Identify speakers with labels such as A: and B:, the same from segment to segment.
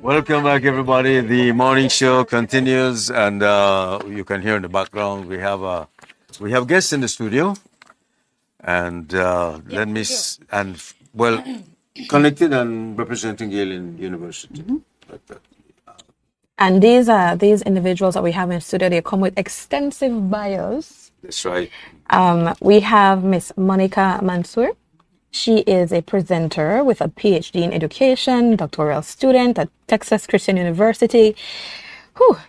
A: Welcome back, everybody. The morning show continues, and you can hear in the background we have guests in the studio, and let me and well connected and representing Yale University.
B: And these individuals that we have in studio, they come with extensive bios.
A: That's right.
B: We have Miss Monica Mansour. She is a presenter with a PhD in education, doctoral student at Texas Christian University.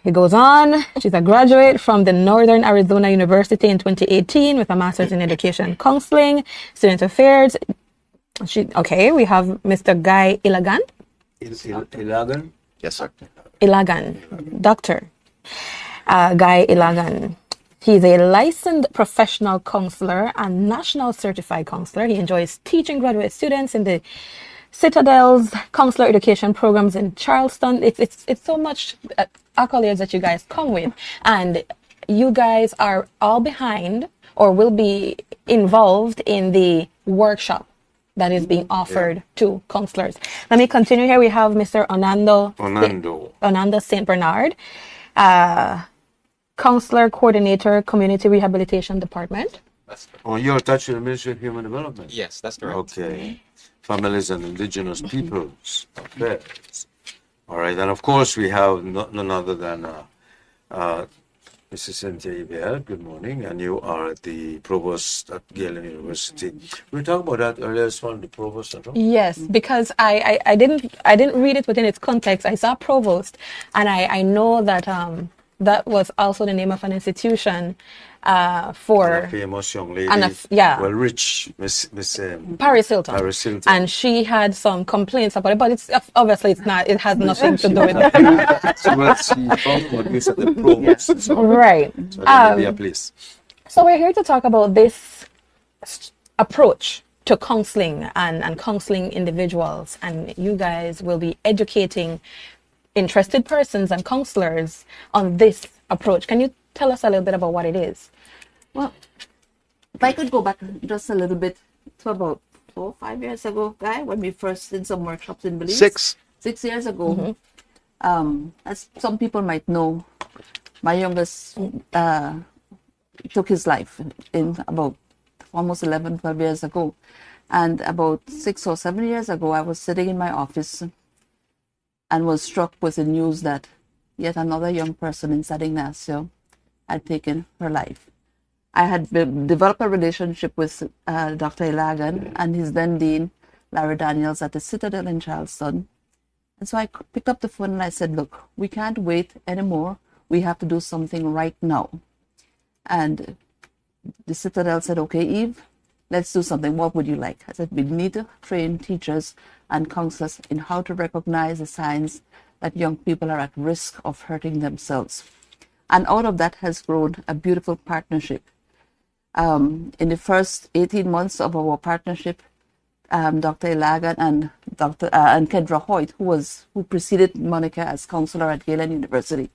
B: It goes on. She's a graduate from the Northern Arizona University in 2018 with a master's in education and counseling, student affairs. We have Mr. Guy Ilagan.
A: Ilagan?
C: Yes, sir.
B: Ilagan, Dr. Guy Ilagan. He's a licensed professional counselor and national certified counselor. He enjoys teaching graduate students in the Citadel's counselor education programs in Charleston. It's so much accolades that you guys come with, and you guys are all behind or will be involved in the workshop that is being offered to counselors. Let me continue here. We have Mr. Onando St. Bernard, counselor coordinator, community rehabilitation department.
C: That's correct.
A: Oh, you're attached to the Ministry of Human Development.
C: Yes, that's correct.
A: Okay. Families and Indigenous Peoples Affairs. All right, and of course we have none other than Mrs. Cynthia Ibert. Good morning, and you are the provost at Galen University. We were talking about that earlier as well, the provost.
B: Yes, because I didn't read it within its context. I saw provost, and I know that that was also the name of an institution for
A: a famous young lady, rich Miss
B: Paris Hilton.
A: Paris Hilton,
B: and she had some complaints about it, but it's obviously it's not. It has nothing to do with that.
A: So well, she talked about this at the provost,
B: right?
A: So please.
B: So we're here to talk about this approach to counseling and counseling individuals, and you guys will be educating interested persons and counselors on this approach. Can you tell us a little bit about what it is?
D: Well, if I could go back just a little bit to about 4 or 5 years ago, Guy, when we first did some workshops in Belize. 6 years ago. As some people might know, my youngest took his life in about almost 11, 12 years ago. And about 6 or 7 years ago, I was sitting in my office and was struck with the news that yet another young person in San Ignacio had taken her life. I had developed a relationship with Dr. Ilagan and his then dean, Larry Daniels, at the Citadel in Charleston. And so I picked up the phone and I said, look, we can't wait anymore. We have to do something right now. And the Citadel said, okay, Eve, let's do something. What would you like? I said, we need to train teachers and counselors in how to recognize the signs that young people are at risk of hurting themselves. And out of that has grown a beautiful partnership. In the first 18 months of our partnership, Dr. Ilagan and Kendra Hoyt, who preceded Monica as counselor at Galen University,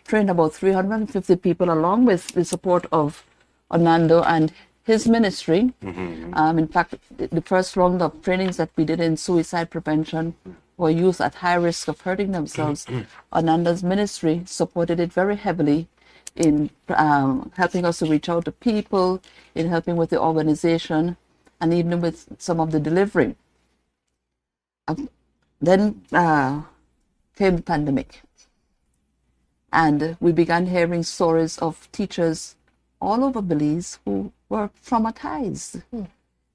D: trained about 350 people along with the support of Onando and his ministry. In fact, the first round of trainings that we did in suicide prevention for youth at high risk of hurting themselves, Onando's ministry supported it very heavily in helping us to reach out to people, in helping with the organization, and even with some of the delivery. Then came the pandemic, and we began hearing stories of teachers all over Belize who were traumatized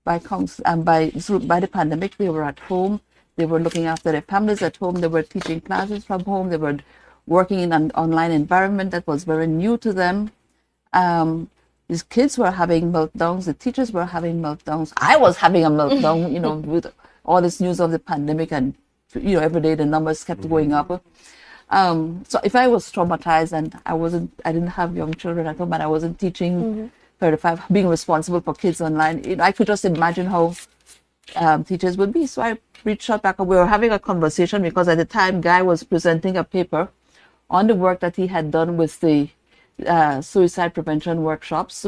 D: by the pandemic. They were at home. They were looking after their families at home. They were teaching classes from home. They were working in an online environment that was very new to them. These kids were having meltdowns. The teachers were having meltdowns. I was having a meltdown, with all this news of the pandemic, and every day the numbers kept going up. So if I was traumatized and I didn't have young children at home and I wasn't teaching 35, being responsible for kids online, I could just imagine how teachers would be. So I reached out back. We were having a conversation because at the time, Guy was presenting a paper on the work that he had done with the suicide prevention workshops.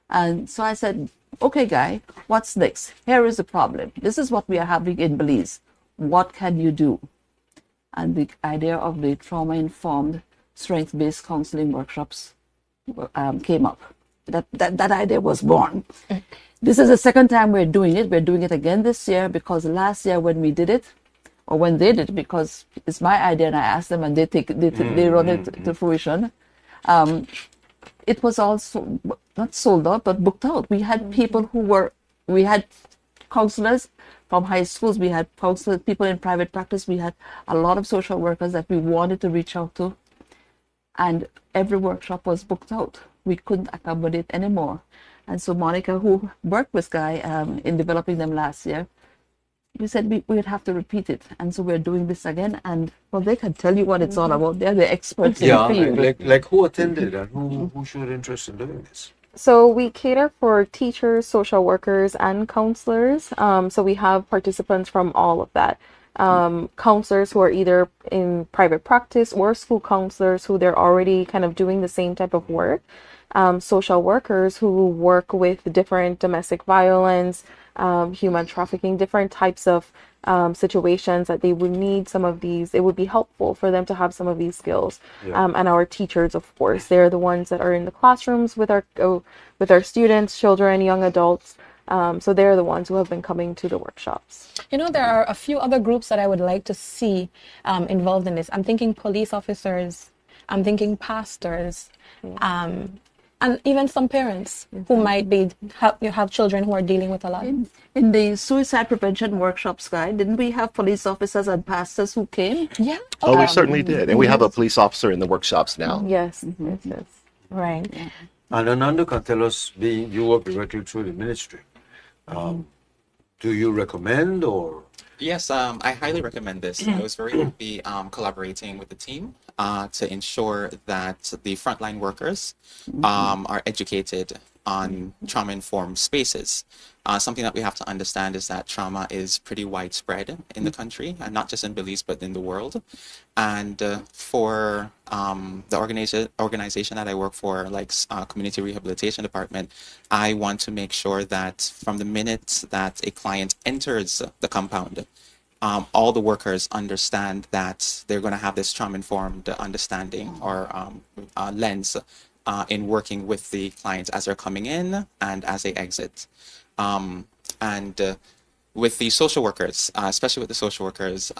D: And so I said, okay, Guy, what's next? Here is the problem. This is what we are having in Belize. What can you do? And the idea of the trauma-informed strength-based counseling workshops came up. That idea was born. This is the second time we're doing it. We're doing it again this year because last year when we did it, or when they did it, because it's my idea and I asked them and they run it to fruition. It was also not sold out, but booked out. We had people we had counselors from high schools, we had counselors, people in private practice, we had a lot of social workers that we wanted to reach out to. And every workshop was booked out. We couldn't accommodate anymore. And so Monica, who worked with Guy in developing them last year, we said we would have to repeat it. And so we're doing this again. And well, they can tell you what it's all about. They're the experts in the field.
A: like who attended and who showed interest in doing this?
C: So we cater for teachers, social workers, and counselors. So we have participants from all of that. Counselors who are either in private practice or school counselors who they're already kind of doing the same type of work. Social workers who work with different domestic violence, human trafficking, different types of situations that they would need some of these. It would be helpful for them to have some of these skills. And our teachers, of course, they're the ones that are in the classrooms with our students, children, young adults. So they're the ones who have been coming to the workshops.
B: You know, there are a few other groups that I would like to see involved in this. I'm thinking police officers, I'm thinking pastors, and even some parents who might have children who are dealing with a lot.
D: In the suicide prevention workshops, Guy, didn't we have police officers and pastors who came?
B: Yeah.
E: Oh, we certainly did. And we have a police officer in the workshops now.
C: Yes, yes.
B: Right.
A: And Anando can tell us, you work directly through the ministry. Do you recommend or?
F: Yes, I highly recommend this. I was very happy collaborating with the team to ensure that the frontline workers are educated on trauma-informed spaces. Something that we have to understand is that trauma is pretty widespread in the country, and not just in Belize, but in the world. And for the organization that I work for, like Community Rehabilitation Department, I want to make sure that from the minute that a client enters the compound, all the workers understand that they're going to have this trauma-informed understanding or lens in working with the clients as they're coming in and as they exit. With the social workers, especially with the social workers,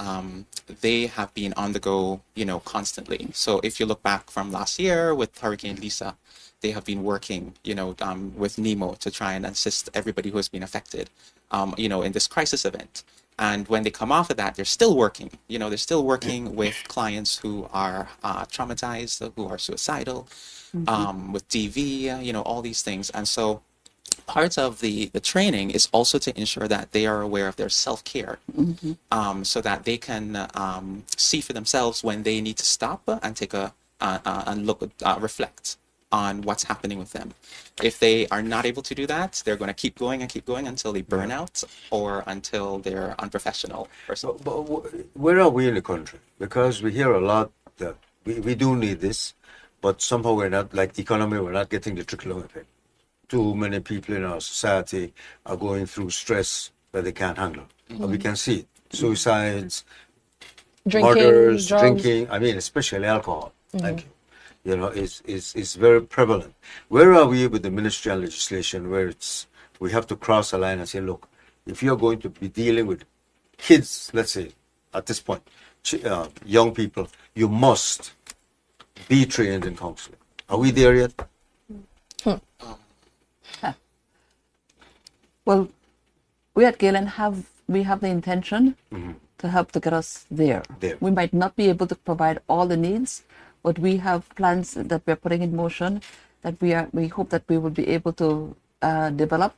F: they have been on the go, constantly. So if you look back from last year with Hurricane Lisa, they have been working, with NEMO to try and assist everybody who has been affected, in this crisis event. And when they come off of that, they're still working. They're still working with clients who are traumatized, who are suicidal, with DV, all these things. And so part of the training is also to ensure that they are aware of their self-care, so that they can see for themselves when they need to stop and take and look, reflect on what's happening with them. If they are not able to do that, they're going to keep going and keep going until they burn out or until they're unprofessional.
A: But where are we in the country? Because we hear a lot that we do need this, but somehow we're not, like the economy, we're not getting the trickle effect. Too many people in our society are going through stress that they can't handle. And we can see it. Suicides, murders,
B: drugs.
A: drinking, especially alcohol. Thank you. Is very prevalent. Where are we with the ministerial legislation where we have to cross a line and say, look, if you're going to be dealing with kids, let's say, at this point, young people, you must be trained in counseling. Are we there yet?
D: Well, we at Galen have the intention to help to get us there. We might not be able to provide all the needs, but we have plans that we're putting in motion that we hope that we will be able to develop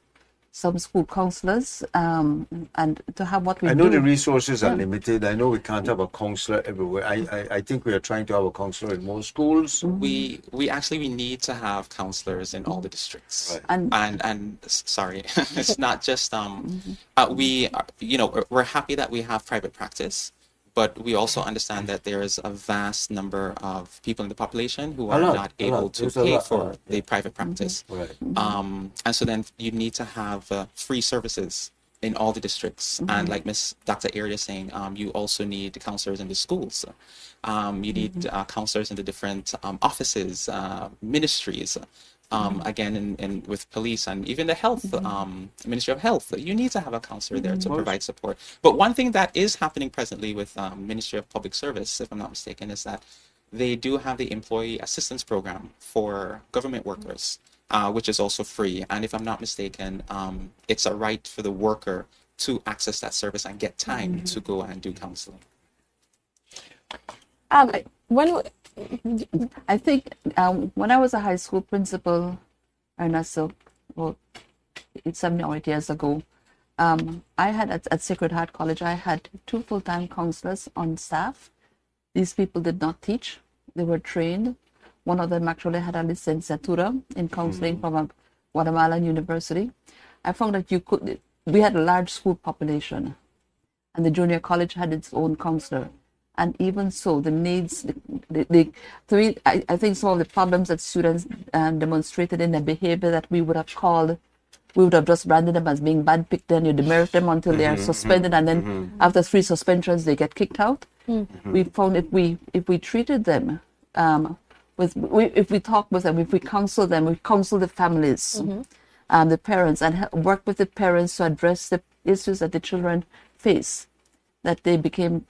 D: some school counselors, and to have what we
A: I know the
D: do.
A: resources are limited. I know we can't have a counselor everywhere. I think we are trying to have a counselor in most schools.
F: We actually we need to have counselors in all the districts.
A: Right.
F: And sorry, it's not just we are, we're happy that we have private practice, but we also understand that there is a vast number of people in the population who are not able to
A: There's a
F: pay
A: lot,
F: for the private practice.
A: Right.
F: And so then you need to have free services in all the districts. And like Dr. Area is saying, you also need counselors in the schools. You need counselors in the different offices, ministries. Again, in with police and even the health, Ministry of Health, you need to have a counselor there to provide support. But one thing that is happening presently with Ministry of Public Service, if I'm not mistaken, is that they do have the Employee Assistance Program for government workers, which is also free. And if I'm not mistaken, it's a right for the worker to access that service and get time to go and do counseling.
B: When
D: I think when I was a high school principal, and so well, it's 7 or 8 years ago, I had at Sacred Heart College, I had 2 full-time counselors on staff. These people did not teach; they were trained. One of them actually had a licenciatura in counseling from a Guatemalan university. I found that we had a large school population, and the junior college had its own counselor. And even so, the needs, to me, I think some of the problems that students demonstrated in their behavior that we would have just branded them as being bad, picked them, you demerit them until they are suspended, and then after 3 suspensions, they get kicked out. We found if we treated them, if we talk with them, if we counsel them, we counsel the families, the parents, and work with the parents to address the issues that the children face, that they became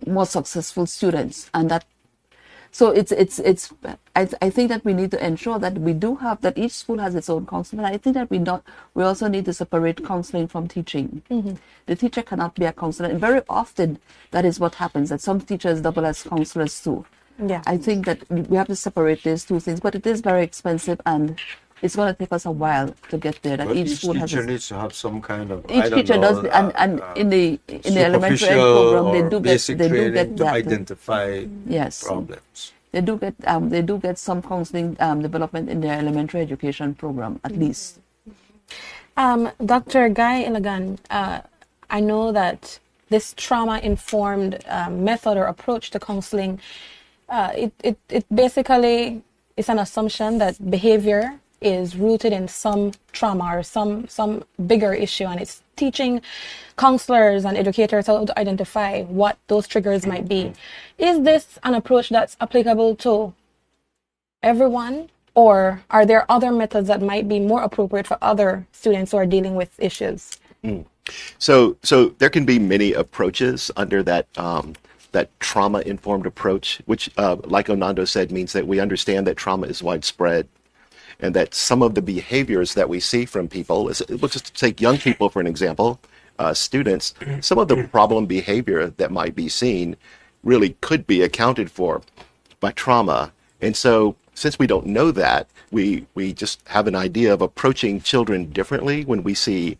D: more successful students. And that, so I think that we need to ensure that we do have, that each school has its own counselor. I think that we also need to separate counseling from teaching. The teacher cannot be a counselor, and very often that is what happens, that some teachers double as counselors too.
B: Yeah.
D: I think that we have to separate these two things, but it is very expensive, and it's going to take us a while to get there. That
A: But
D: each
A: each
D: school has
A: teacher
D: its,
A: needs to have some kind of,
D: each teacher does, and in the elementary ed program, they do get
A: to
D: that.
A: identify
D: Yes.
A: problems.
D: They do get some counseling development in their elementary education program, at least.
B: Dr. Guy Ilagan, I know that this trauma-informed method or approach to counseling, it basically is an assumption that behavior is rooted in some trauma or some bigger issue, and it's teaching counselors and educators how to identify what those triggers might be. Is this an approach that's applicable to everyone, or are there other methods that might be more appropriate for other students who are dealing with issues?
E: So there can be many approaches under that trauma-informed approach, which, like Onando said, means that we understand that trauma is widespread, and that some of the behaviors that we see from people, let's just take young people for an example, students, some of the problem behavior that might be seen really could be accounted for by trauma. And so since we don't know that, we just have an idea of approaching children differently when we see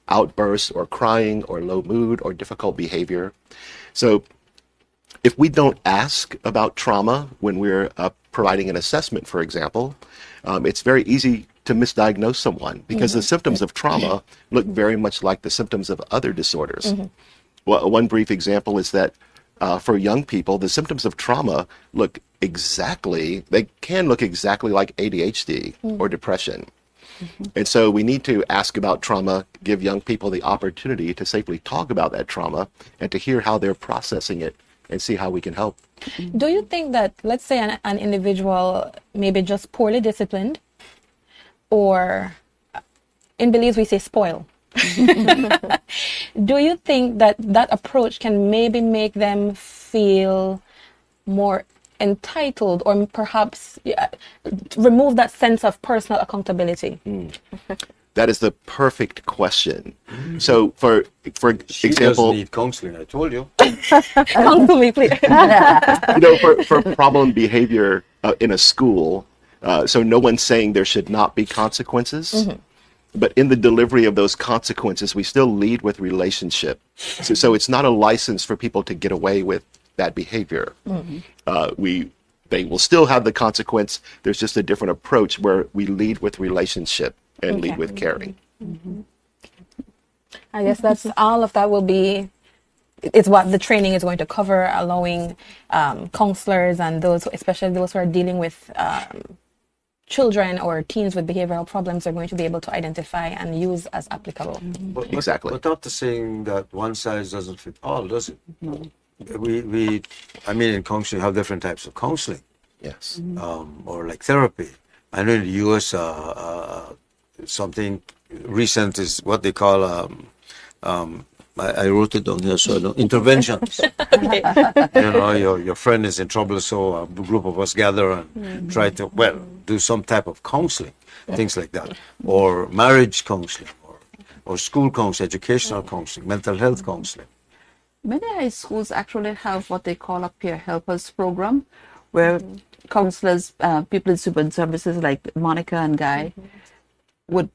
E: outbursts or crying or low mood or difficult behavior. So if we don't ask about trauma when we're providing an assessment, for example, it's very easy to misdiagnose someone because the symptoms of trauma look very much like the symptoms of other disorders. Well, one brief example is that for young people, the symptoms of trauma can look exactly like ADHD or depression. And so we need to ask about trauma, give young people the opportunity to safely talk about that trauma and to hear how they're processing it and see how we can help.
B: Do you think that, let's say an individual maybe just poorly disciplined, or in Belize we say spoil, do you think that that approach can maybe make them feel more entitled, or perhaps remove that sense of personal accountability?
E: That is the perfect question. So for
A: She
E: example,
A: does need counseling, I told you.
B: Counsel me, please.
E: for problem behavior in a school, so no one's saying there should not be consequences. but in the delivery of those consequences, we still lead with relationship. So it's not a license for people to get away with bad behavior. They will still have the consequence. There's just a different approach where we lead with relationship and lead with caring.
B: I guess that's all of that will be. It's what the training is going to cover, allowing counselors and those, especially those who are dealing with children or teens with behavioral problems, are going to be able to identify and use as applicable.
E: Exactly.
A: But not to saying that one size doesn't fit all, does it? I mean, in counseling, you have different types of counseling,
E: Yes.
A: or like therapy. I know in the U.S., something recent is what they call, I wrote it down here, so I know, interventions. You know, your friend is in trouble, so a group of us gather and try to, well, do some type of counseling, things like that, or marriage counseling, or school counseling, educational counseling, mental health counseling.
D: Many high schools actually have what they call a peer helpers program, where counselors, people in student services like Monica and Guy, would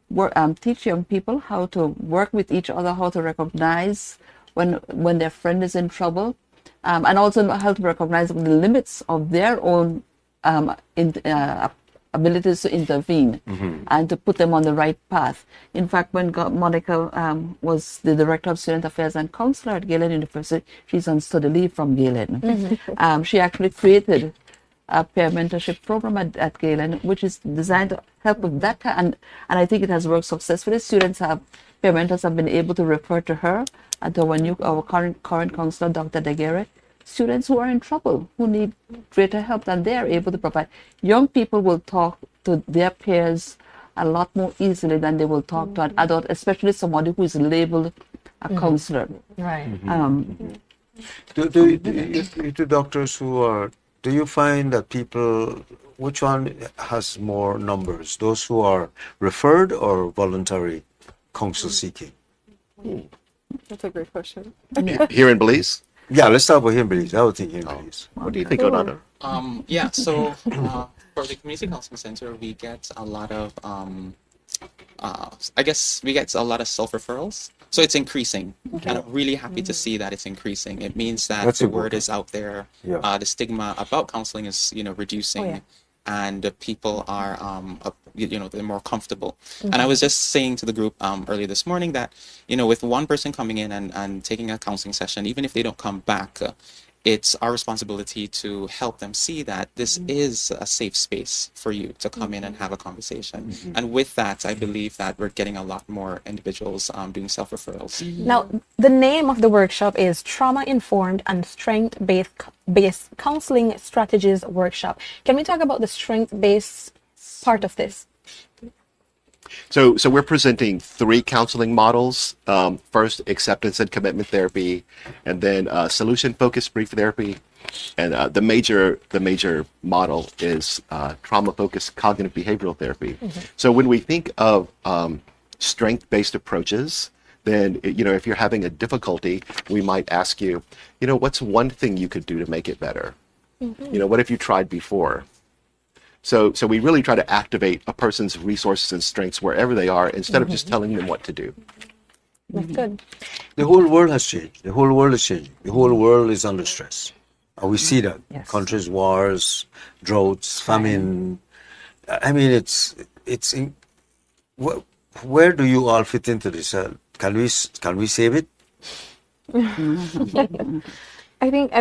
D: teach young people how to work with each other, how to recognize when their friend is in trouble, and also how to recognize the limits of their own abilities to intervene and to put them on the right path. In fact, when Monica was the Director of Student Affairs and Counselor at Galen University, she's on study leave from Galen. She actually created a peer mentorship program at Galen, which is designed to help with that. And I think it has worked successfully. Peer mentors have been able to refer to her and to our current counselor, Dr. Daguerre, students who are in trouble, who need greater help than they are able to provide. Young people will talk to their peers a lot more easily than they will talk to an adult, especially somebody who is labeled a counselor.
B: Right.
A: Do you doctors who are, do you find that people, which one has more numbers? Those who are referred or voluntary counsel seeking?
C: That's a great question.
E: Here in Belize?
A: Yeah, let's start with him, please. I would think him, please.
E: What do you think, Onando?
F: Yeah, so for the community counseling center, we get a lot of, I guess we get a lot of self-referrals. So it's increasing. And I'm really happy to see that it's increasing. It means that
A: That's
F: the
A: important.
F: word is out there.
A: Yeah.
F: The stigma about counseling is, reducing. And people are, they're more comfortable. And I was just saying to the group earlier this morning that, with one person coming in and taking a counseling session, even if they don't come back, it's our responsibility to help them see that this is a safe space for you to come in and have a conversation. And with that, I believe that we're getting a lot more individuals doing self-referrals.
B: Now, the name of the workshop is Trauma-Informed and Strength-Based Counseling Strategies Workshop. Can we talk about the strength-based part of this?
E: So we're presenting 3 counseling models. First, acceptance and commitment therapy, and then solution-focused brief therapy. And the major model is trauma-focused cognitive behavioral therapy. So when we think of strength-based approaches, then if you're having a difficulty, we might ask you, what's one thing you could do to make it better? What have you tried before? So we really try to activate a person's resources and strengths wherever they are instead of just telling them what to do.
B: That's good.
A: The whole world has changed. The whole world is changing. The whole world is under stress. And we see that.
D: Yes.
A: Countries, wars, droughts, famine. I mean, where do you all fit into this? Can we save it?
C: I think,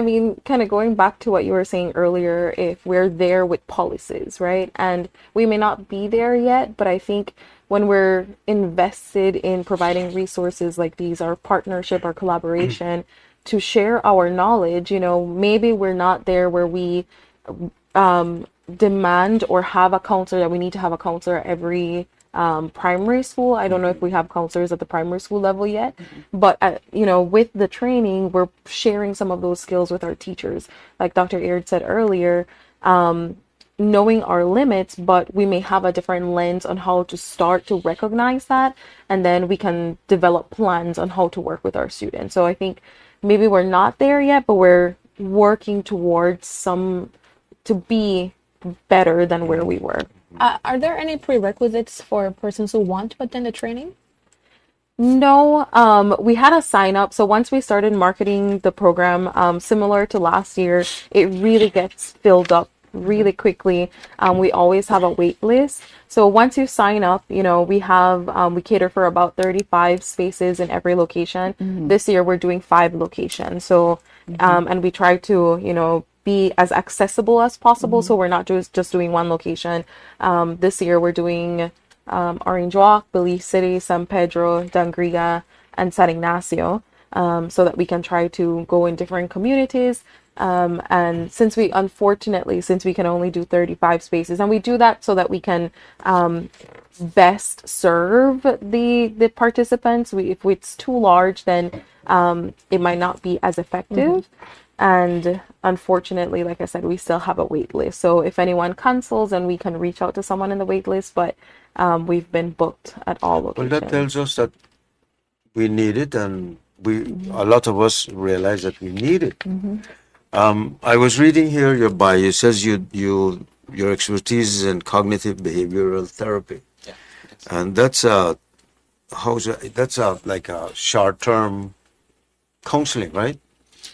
C: kind of going back to what you were saying earlier, if we're there with policies, right? And we may not be there yet, but I think when we're invested in providing resources like these, our partnership, our collaboration, to share our knowledge, maybe we're not there where we demand or have a counselor, that we need to have a counselor every primary school. I don't know if we have counselors at the primary school level yet, but with the training, we're sharing some of those skills with our teachers. Like Dr. Aird said earlier, knowing our limits, but we may have a different lens on how to start to recognize that, and then we can develop plans on how to work with our students. So I think maybe we're not there yet, but we're working towards to be better than where we were.
B: Are there any prerequisites for persons who want to attend the training?
C: No, we had a sign up. So once we started marketing the program, similar to last year, it really gets filled up really quickly. We always have a wait list. So once you sign up, we cater for about 35 spaces in every location. This year we're doing 5 locations. So, and we try to, be as accessible as possible. So we're not just doing one location. This year we're doing Orange Walk, Belize City, San Pedro, Dangriga, and San Ignacio, so that we can try to go in different communities. And since we can only do 35 spaces, and we do that so that we can best serve the participants. If it's too large, then it might not be as effective. And unfortunately, like I said, we still have a wait list. So if anyone cancels, then we can reach out to someone in the wait list. But we've been booked at all
A: Well,
C: locations.
A: that tells us that we need it, and a lot of us realize that we need it. I was reading here your bio. It says your expertise is in cognitive behavioral therapy,
F: Yeah.
A: and that's like a short-term counseling, right?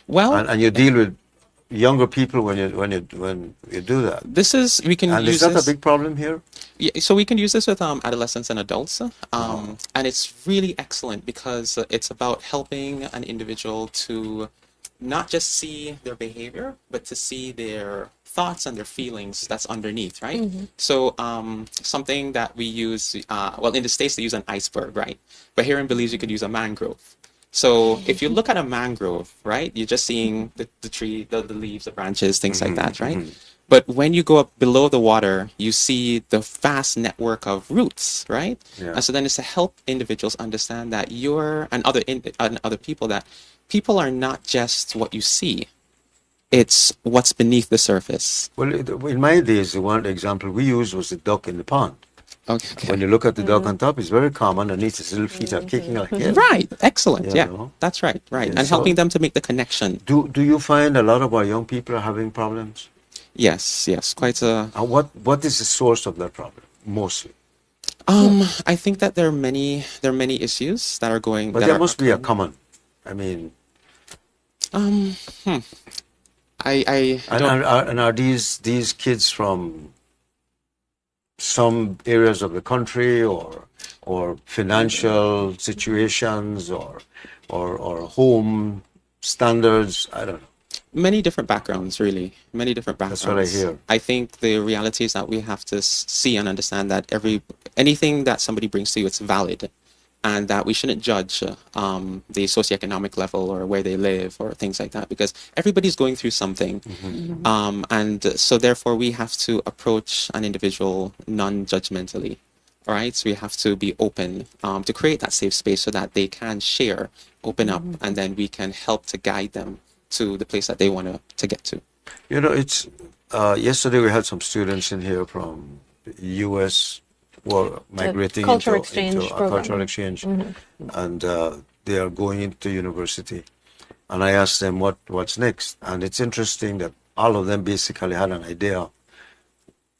F: Well,
A: And you deal with younger people when you do that.
F: we can
A: And
F: use
A: is that
F: this.
A: a big problem here?
F: Yeah, so we can use this with adolescents and adults, and it's really excellent because it's about helping an individual to not just see their behavior, but to see their thoughts and their feelings that's underneath, right? So something that we use, well, in the States they use an iceberg, right? But here in Belize you could use a mangrove. So if you look at a mangrove, right, you're just seeing the tree, the leaves, the branches, things like that, right? But when you go up below the water, you see the vast network of roots, right?
A: Yeah.
F: And so then it's to help individuals understand that and other people, that people are not just what you see. It's what's beneath the surface.
A: Well, in my days, the one example we used was the duck in the pond.
F: Okay.
A: When you look at the duck on top, it's very calm. Underneath, his little feet are kicking like hell.
F: Right. Excellent.
A: You
F: Yeah.
A: know?
F: That's right. Right.
A: Yeah,
F: And
A: so-
F: helping them to make the connection.
A: Do you find a lot of our young people are having problems?
F: Yes. Yes. Quite a.
A: And what is the source of that problem mostly?
F: I think that there are many issues that are going.
A: But
F: that
A: there
F: are
A: must be a
F: occurring.
A: common. I mean,
F: I don't.
A: and are these kids from some areas of the country or financial situations or home standards? I don't know.
F: Many different backgrounds, really. Many different backgrounds.
A: That's what I hear.
F: I think the reality is that we have to see and understand that anything that somebody brings to you, it's valid, and that we shouldn't judge the socioeconomic level or where they live or things like that, because everybody's going through something. And so therefore we have to approach an individual non-judgmentally. All right, so we have to be open to create that safe space so that they can share, open up, and then we can help to guide them to the place that they want to get to.
A: You know, it's yesterday we had some students in here from the U.S. who are migrating
B: cultural
A: into
B: exchange
A: a
B: program.
A: cultural exchange, and they are going into university. And I asked them what's next, and it's interesting that all of them basically had an idea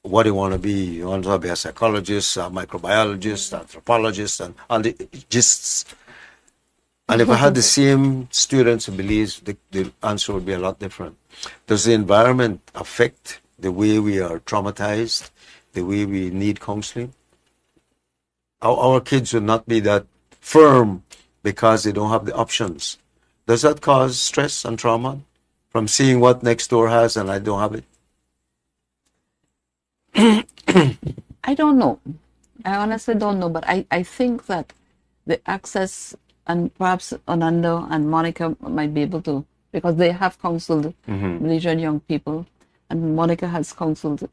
A: what they want to be. You want to be a psychologist, a microbiologist, anthropologist, and all the gists. And if I had the same students in Belize, the answer would be a lot different. Does the environment affect the way we are traumatized, the way we need counseling? Our kids would not be that firm because they don't have the options. Does that cause stress and trauma from seeing what next door has and I don't have it?
D: I don't know. I honestly don't know, but I think that the access, and perhaps Onando and Monica might be able to, because they have counseled Malaysian young people, and Monica has counseled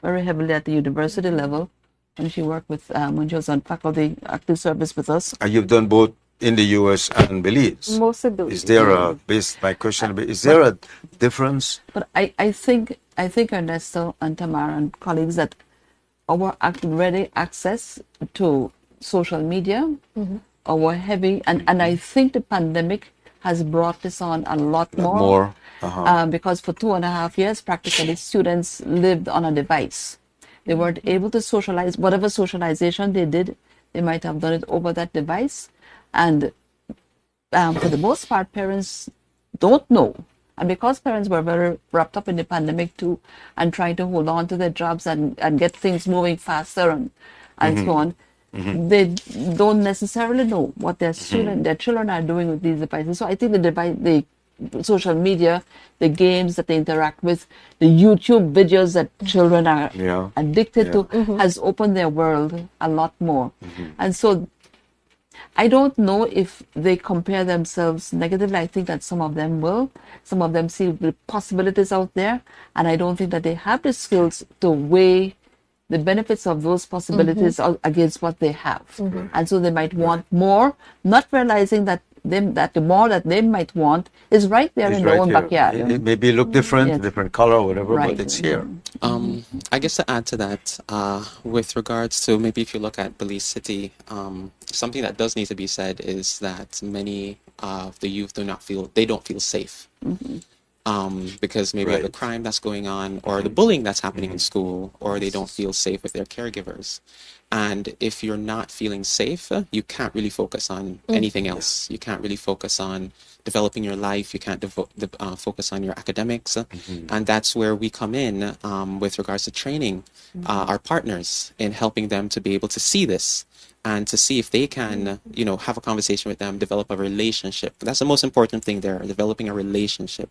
D: very heavily at the university level when she worked with, when she was on faculty active service with us.
A: And you've done both in the U.S. and Belize.
C: Mostly Belize.
A: Is there my question, is there a difference?
D: But I think Ernesto and Tamara and colleagues, that our ready access to social media, our heavy, and I think the pandemic has brought this on a lot more.
A: More.
D: Because for 2.5 years, practically students lived on a device. They weren't able to socialize. Whatever socialization they did, they might have done it over that device. And for the most part, parents don't know. And because parents were very wrapped up in the pandemic too, and trying to hold on to their jobs and get things moving faster and so on, they don't necessarily know what their children are doing with these devices. So I think the social media, the games that they interact with, the YouTube videos that children are addicted to has opened their world a lot more. And so I don't know if they compare themselves negatively. I think that some of them will. Some of them see the possibilities out there. And I don't think that they have the skills to weigh the benefits of those possibilities against what they have. And so they might want more, not realizing that the more that they might want is right there in their own backyard.
A: It maybe look different,
D: Yes.
A: different color or whatever,
D: Right.
A: but it's here.
F: I guess to add to that, with regards to maybe if you look at Belize City, something that does need to be said is that many of the youth don't feel safe. Because maybe of the
A: Right.
F: crime that's going on or the bullying that's happening in school, or they don't feel safe with their caregivers. And if you're not feeling safe, you can't really focus on anything else. You can't really focus on developing your life. You can't focus on your academics. And that's where we come in with regards to training our partners in helping them to be able to see this and to see if they can, have a conversation with them, develop a relationship. That's the most important thing there, developing a relationship.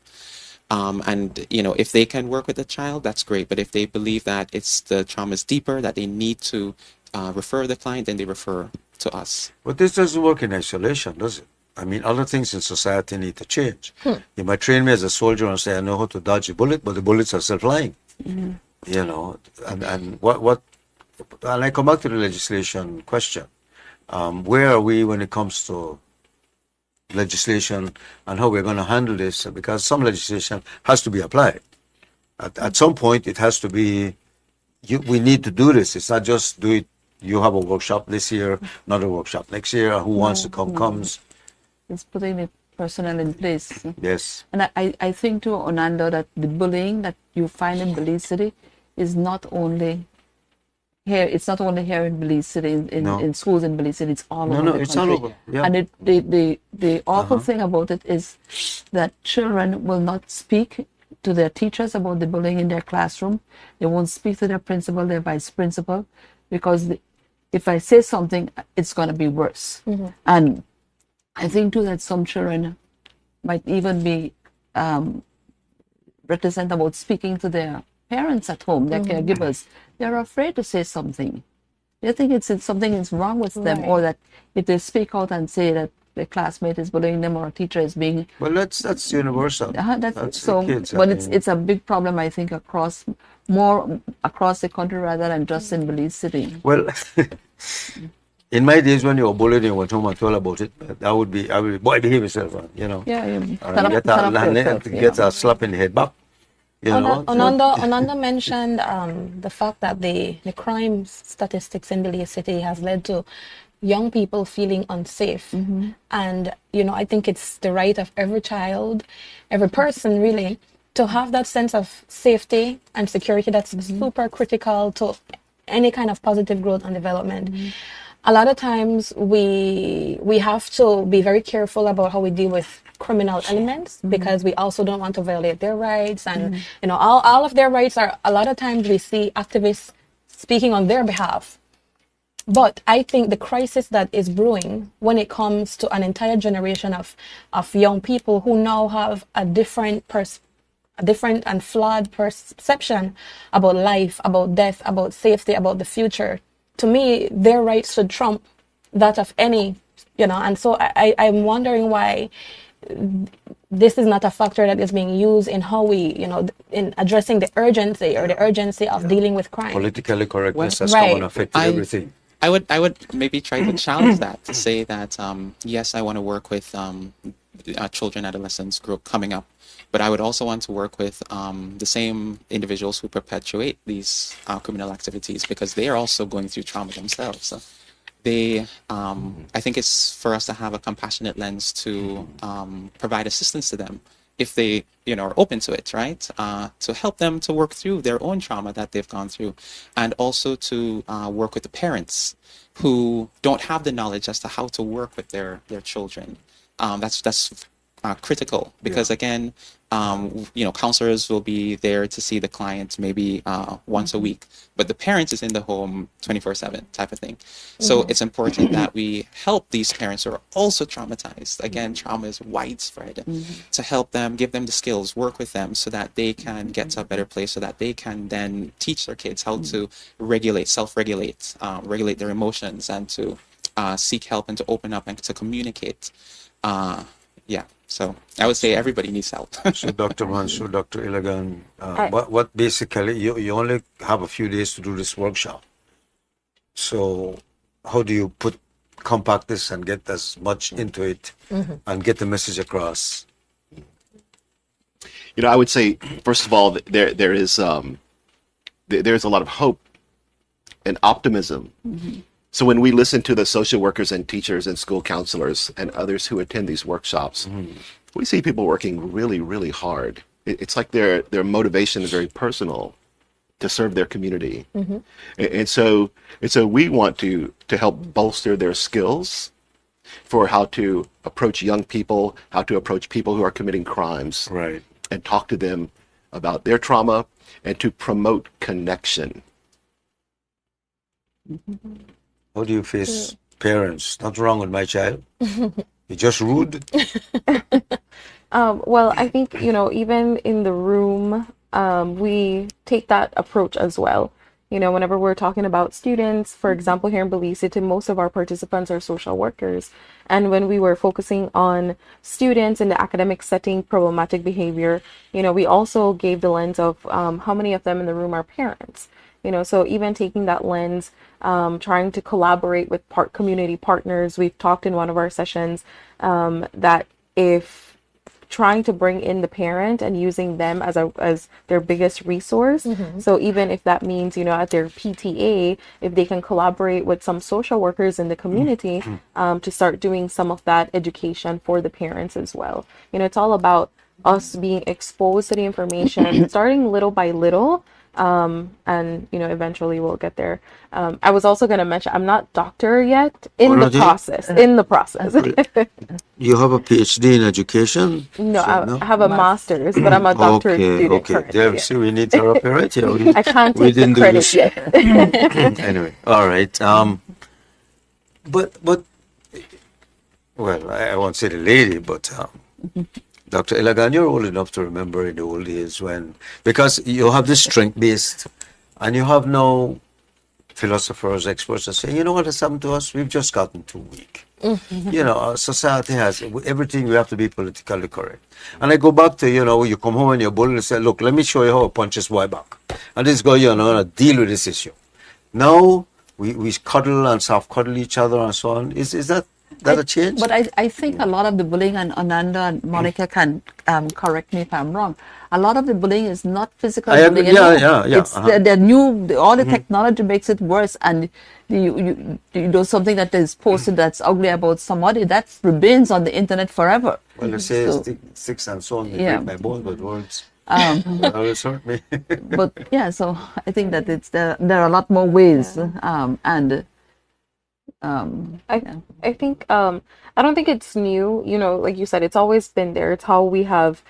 F: And if they can work with the child, that's great. But if they believe that the trauma is deeper, that they need to refer the client, then they refer to us.
A: But this doesn't work in isolation, does it? I mean, other things in society need to change. You might train me as a soldier and say, I know how to dodge a bullet, but the bullets are still flying. And I come back to the legislation question. Where are we when it comes to legislation and how we're going to handle this? Because some legislation has to be applied. At some point, it has to be, we need to do this. It's not just do it. You have a workshop this year, another workshop next year. Who wants to come, comes.
D: It's putting the personnel in place.
A: Yes.
D: And I think too, Onando, that the bullying that you find in Belize City is not only here. It's not only here in Belize City, in schools in Belize City. It's all over the
A: it's
D: country.
A: all over. Yeah.
D: And the awful thing about it is that children will not speak to their teachers about the bullying in their classroom. They won't speak to their principal, their vice principal, because if I say something, it's going to be worse. And I think too that some children might even be reticent about speaking to their parents at home, their caregivers. They're afraid to say something. They think something is wrong with them, or that if they speak out and say that their classmate is bullying them or a teacher is being
A: Well, that's universal. That's
D: so.
A: the kids.
D: But it's a big problem, I think, across the country rather than just in Belize City.
A: Well, in my days when you were bullied and you went home and told about it, I would be, boy, behave yourself,
D: Yeah,
A: get a slap in the head back.
B: Ananda mentioned the fact that the crime statistics in Belize City has led to young people feeling unsafe. And, I think it's the right of every child, every person really, to have that sense of safety and security that's super critical to any kind of positive growth and development. A lot of times we have to be very careful about how we deal with criminal elements, because we also don't want to violate their rights, and all of their rights are, a lot of times we see activists speaking on their behalf. But I think the crisis that is brewing when it comes to an entire generation of young people who now have a different and flawed perception about life, about death, about safety, about the future. To me, their rights should trump that of any, and so I'm wondering why this is not a factor that is being used in how we, in addressing the urgency of dealing with crime.
A: Politically correctness has
B: Right.
A: come and affected everything.
F: I would maybe try to challenge that, to say that yes, I want to work with children, adolescents coming up, but I would also want to work with the same individuals who perpetuate these criminal activities, because they are also going through trauma themselves. I think it's for us to have a compassionate lens to provide assistance to them if they, are open to it, right? To help them to work through their own trauma that they've gone through, and also to work with the parents who don't have the knowledge as to how to work with their children. That's critical because again, counselors will be there to see the client maybe once a week, but the parent is in the home 24/7 type of thing. So it's important that we help these parents who are also traumatized. Again, trauma is widespread, to help them, give them the skills, work with them so that they can get to a better place, so that they can then teach their kids how to self-regulate, regulate their emotions, and to seek help and to open up and to communicate. Yeah, so I would say everybody needs help.
A: So, Dr. Mansour, Dr. Ilagan, what basically, you only have a few days to do this workshop. So, how do you compact this and get as much into it and get the message across?
E: I would say, first of all, there's a lot of hope and optimism. So when we listen to the social workers and teachers and school counselors and others who attend these workshops, we see people working really, really hard. It's like their motivation is very personal to serve their community. And so we want to help bolster their skills for how to approach young people, how to approach people who are committing crimes,
A: Right.
E: and talk to them about their trauma and to promote connection.
A: How do you face parents? Nothing wrong with my child. You're just rude.
C: Well, I think, even in the room, we take that approach as well. Whenever we're talking about students, for example, here in Belize City, most of our participants are social workers. And when we were focusing on students in the academic setting, problematic behavior, we also gave the lens of how many of them in the room are parents. So even taking that lens, trying to collaborate with community partners, we've talked in one of our sessions that if trying to bring in the parent and using them as their biggest resource. So even if that means, at their PTA, if they can collaborate with some social workers in the community to start doing some of that education for the parents as well. It's all about us being exposed to the information, starting little by little. And eventually we'll get there. I was also going to mention I'm not doctor yet. In the process.
A: You have a PhD in education?
C: No, I have a master's, but I'm a doctorate student currently.
A: There, see, we need therapy right here.
C: I can't take the credit yet.
A: Anyway, all right. But well, I won't say the lady, but Dr. Ilagan, you're old enough to remember in the old days because you have this strength-based, and you have no philosophers, experts that say, what has happened to us? We've just gotten too weak. Our society has everything. We have to be politically correct. And I go back to, you come home and you're bullied and say, look, let me show you how I punch this boy back. And this guy, going to deal with this issue. Now, we cuddle and soft-cuddle each other and so on. Is that a change?
D: But I think a lot of the bullying, and Ananda and Monica can correct me if I'm wrong, a lot of the bullying is not physical bullying. It's all the technology makes it worse, and you do something that is posted that's ugly about somebody, that remains on the internet forever.
A: Well, they say sticks and so on, they break my bones, but words always hurt me.
D: But so I think that there are a lot more ways,
C: I think I don't think it's new. Like you said, it's always been there. It's how we have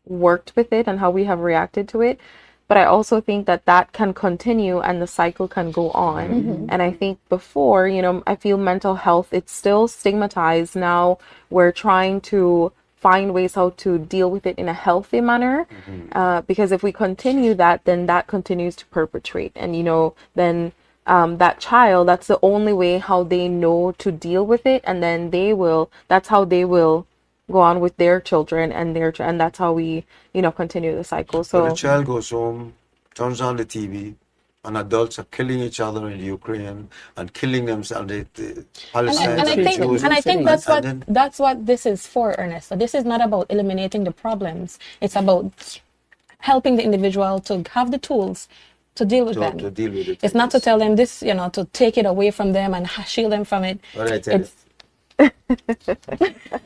C: worked with it and how we have reacted to it. But I also think that can continue and the cycle can go on. And I think before, I feel mental health, it's still stigmatized. Now we're trying to find ways how to deal with it in a healthy manner. Because if we continue that, then that continues to perpetrate. And, then that child, that's the only way how they know to deal with it. And then that's how they will go on with their children and that's how we, continue the cycle. So
A: the child goes home, turns on the TV, and adults are killing each other in Ukraine and killing themselves. The Palestinians
B: I think that's what this is for, Ernest. So this is not about eliminating the problems. It's about helping the individual to have the tools to deal with them.
A: To deal with it.
B: It's not to tell them this, to take it away from them and shield them from it.
A: What I tell you,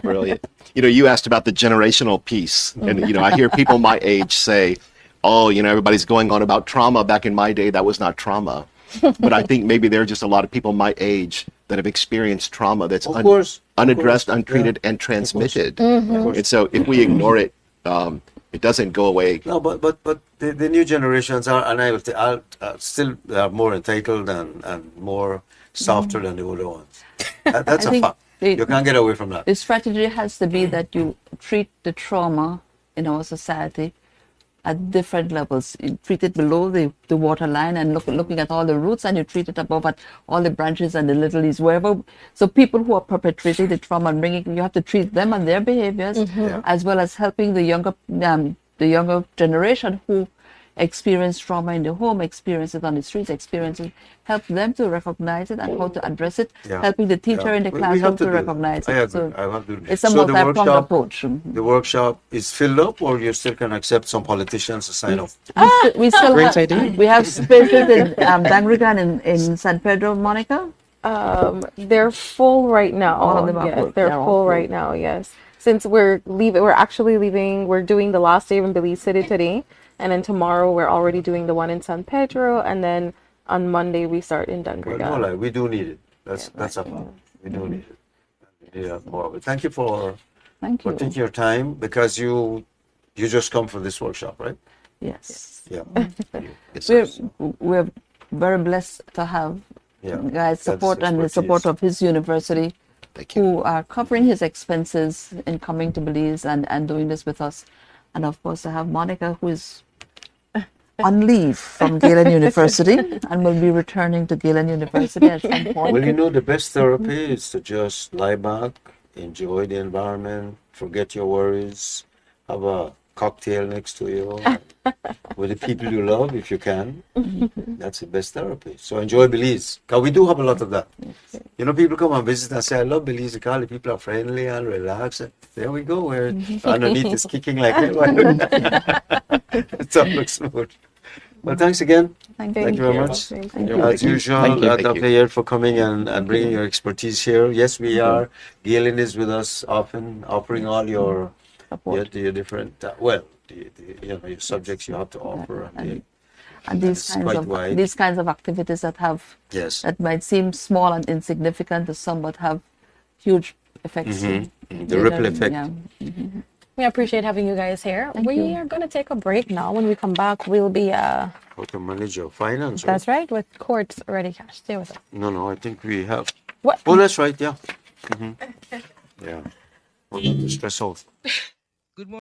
E: Brilliant. You know, you asked about the generational piece, and you know, I hear people my age say, "Oh, you know, everybody's going on about trauma. Back in my day, that was not trauma." But I think maybe there are just a lot of people my age that have experienced trauma that's
A: Of course,
E: unaddressed,
A: of course,
E: untreated,
A: yeah.
E: and transmitted. And so, if we ignore it, it doesn't go away.
A: No, but the new generations are, and are still are more entitled and more softer than the older ones. That's
D: I
A: a
D: think
A: fact.
D: they-
A: You can't get away from that.
D: The strategy has to be that you treat the trauma in our society at different levels. You treat it below the waterline and looking at all the roots, and you treat it above at all the branches and the little leaves, wherever. So people who are perpetrating the trauma and you have to treat them and their behaviors, as well as helping the younger generation who experience trauma in the home, experience it on the streets, help them to recognize it and how to address it,
A: Yeah.
D: helping the teacher
A: Yeah.
D: in the
A: We
D: classroom
A: have
D: to
A: do that.
D: recognize
A: I
D: it.
A: agree.
D: So
A: I have to.
D: it's a
A: So the
D: multi-pronged
A: workshop-
D: approach.
A: The workshop is filled up, or you still can accept some politicians to sign up.
D: We still
F: Great
D: have,
F: idea.
D: we have spaces in Dangrigan in San Pedro, Monica.
C: They're full right now.
D: All of them are
C: yes,
D: full.
C: they're
D: They're all
C: full
D: full.
C: right now. Yes, since we're actually leaving. We're doing the last day in Belize City today, and then tomorrow we're already doing the one in San Pedro, and then on Monday we start in
A: Well,
C: Dangrigan.
A: no, like, we do need it. That's a fact. We do need it. Yeah, more of it. Thank you for
D: Thank you.
A: taking your time, because you just come for this workshop, right?
D: Yes.
A: Yeah.
E: It's
D: We're very blessed to have
A: Yeah.
D: guys'
A: That's
D: support and the support
A: expertise.
D: of his university,
E: Thank you.
D: who are covering his expenses in coming to Belize and doing this with us. And of course, I have Monica, who is on leave from Galen University and will be returning to Galen University at some point.
A: Well, you know, the best therapy is to just lie back, enjoy the environment, forget your worries, have a cocktail next to you with the people you love, if you can. That's the best therapy. So enjoy Belize, because we do have a lot of that. You know, people come and visit and say, "I love Belize because the people are friendly and relaxed." And there we go, where underneath is kicking like hell. It's all looks smooth. Well, thanks again.
D: Thank
A: Thank you very much.
C: Thank
E: you.
A: As usual,
F: Thank you.
A: Dr. Yair, for coming and bringing your expertise here. Yes, we are. Galen is with us often, offering all your
D: Support.
A: your different your subjects you have to offer.
D: And
A: It's quite wide.
D: these kinds of activities
A: Yes.
D: that might seem small and insignificant to some, but have huge effects.
A: The ripple effect.
D: Yeah.
B: We appreciate having you guys here. We
D: you.
B: are going to take a break now. When we come back, we'll be,
A: How to manage your finance.
B: that's right, with Courts Ready Cash. Stay with us.
A: No, I think we have.
B: What?
A: Oh, that's right. Yeah. Yeah. We're not to stress out.